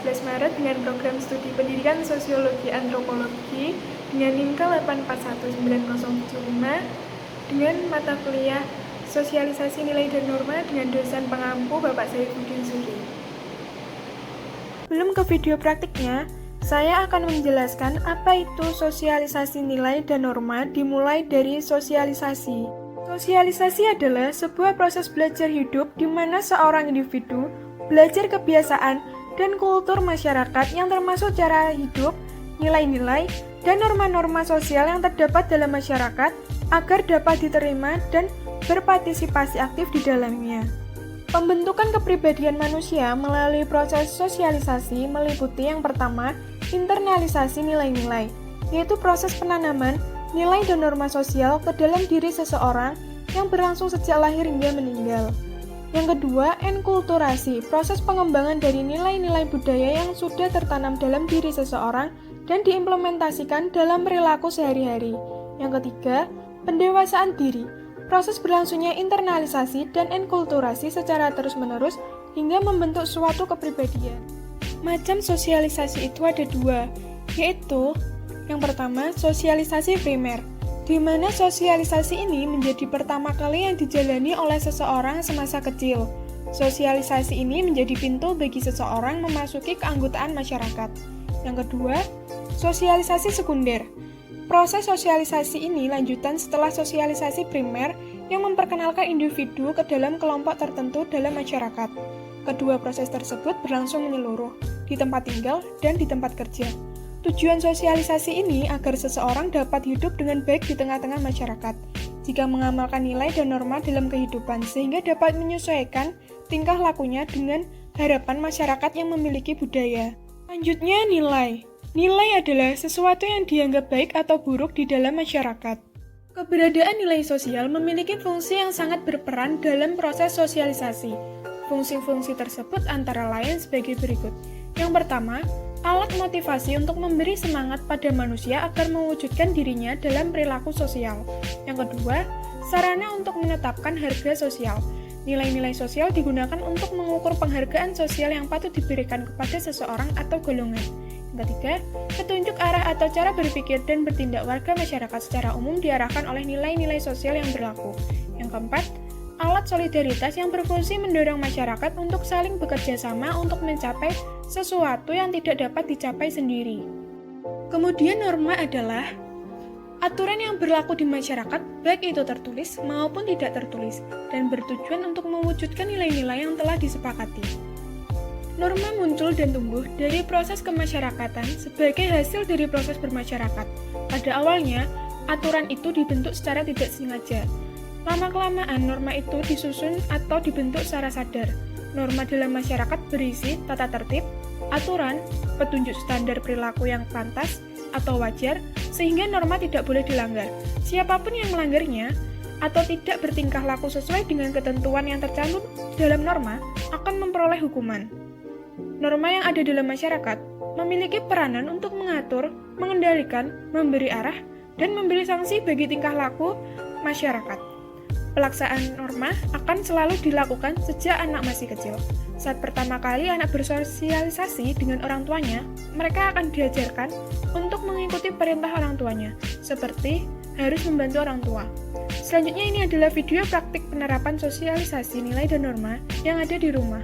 11 Maret dengan program studi pendidikan sosiologi antropologi dengan NIMK 841905 dengan mata kuliah sosialisasi nilai dan norma dengan dosen pengampu Bapak Saifuddin Suri. Belum ke video praktiknya, saya akan menjelaskan apa itu sosialisasi nilai dan norma dimulai dari sosialisasi. Sosialisasi adalah sebuah proses belajar hidup di mana seorang individu belajar kebiasaan dan kultur masyarakat yang termasuk cara hidup, nilai-nilai, dan norma-norma sosial yang terdapat dalam masyarakat agar dapat diterima dan berpartisipasi aktif di dalamnya. Pembentukan kepribadian manusia melalui proses sosialisasi meliputi yang pertama, internalisasi nilai-nilai, yaitu proses penanaman nilai dan norma sosial ke dalam diri seseorang yang berlangsung sejak lahir hingga meninggal. Yang kedua, enkulturasi, proses pengembangan dari nilai-nilai budaya yang sudah tertanam dalam diri seseorang dan diimplementasikan dalam perilaku sehari-hari. Yang ketiga, pendewasaan diri, proses berlangsungnya internalisasi dan enkulturasi secara terus-menerus hingga membentuk suatu kepribadian. Macam sosialisasi itu ada dua, yaitu yang pertama, sosialisasi primer, di mana sosialisasi ini menjadi pertama kali yang dijalani oleh seseorang semasa kecil. Sosialisasi ini menjadi pintu bagi seseorang memasuki keanggotaan masyarakat. Yang kedua, sosialisasi sekunder. Proses sosialisasi ini lanjutan setelah sosialisasi primer yang memperkenalkan individu ke dalam kelompok tertentu dalam masyarakat. Kedua proses tersebut berlangsung menyeluruh, di tempat tinggal dan di tempat kerja. Tujuan sosialisasi ini agar seseorang dapat hidup dengan baik di tengah-tengah masyarakat, jika mengamalkan nilai dan norma dalam kehidupan, sehingga dapat menyesuaikan tingkah lakunya dengan harapan masyarakat yang memiliki budaya. Selanjutnya, nilai. Nilai adalah sesuatu yang dianggap baik atau buruk di dalam masyarakat. Keberadaan nilai sosial memiliki fungsi yang sangat berperan dalam proses sosialisasi. Fungsi-fungsi tersebut antara lain sebagai berikut. Yang pertama, alat motivasi untuk memberi semangat pada manusia agar mewujudkan dirinya dalam perilaku sosial. Yang kedua, sarana untuk menetapkan harga sosial. Nilai-nilai sosial digunakan untuk mengukur penghargaan sosial yang patut diberikan kepada seseorang atau golongan. Yang ketiga, petunjuk arah atau cara berpikir dan bertindak warga masyarakat secara umum diarahkan oleh nilai-nilai sosial yang berlaku. Yang keempat, alat solidaritas yang berfungsi mendorong masyarakat untuk saling bekerja sama untuk mencapai sesuatu yang tidak dapat dicapai sendiri. Kemudian norma adalah aturan yang berlaku di masyarakat, baik itu tertulis maupun tidak tertulis, dan bertujuan untuk mewujudkan nilai-nilai yang telah disepakati. Norma muncul dan tumbuh dari proses kemasyarakatan sebagai hasil dari proses bermasyarakat. Pada awalnya, aturan itu dibentuk secara tidak sengaja. Lama-kelamaan norma itu disusun atau dibentuk secara sadar. Norma dalam masyarakat berisi tata tertib, aturan, petunjuk standar perilaku yang pantas atau wajar, sehingga norma tidak boleh dilanggar. Siapapun yang melanggarnya atau tidak bertingkah laku sesuai dengan ketentuan yang tercantum dalam norma akan memperoleh hukuman. Norma yang ada dalam masyarakat memiliki peranan untuk mengatur, mengendalikan, memberi arah, dan memberi sanksi bagi tingkah laku masyarakat. Pelaksanaan norma akan selalu dilakukan sejak anak masih kecil. Saat pertama kali anak bersosialisasi dengan orang tuanya, mereka akan diajarkan untuk mengikuti perintah orang tuanya, seperti harus membantu orang tua. Selanjutnya ini adalah video praktik penerapan sosialisasi nilai dan norma yang ada di rumah.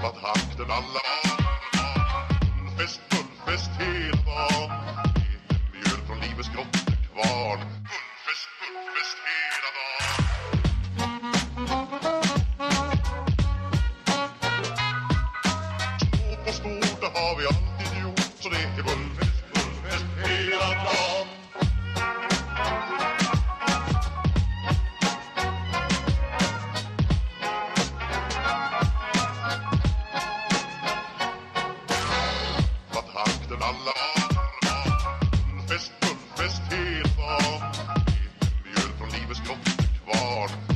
vad takten alla fullfest hela dagen. Mjöl från livets grottekvarn. Fullfest hela dagen. Små på stort, det har vi alltid gjort. Så det är fullfest hela dagen. Takten alla fullfest hela dagen. Mjöl från livets grottekvarn.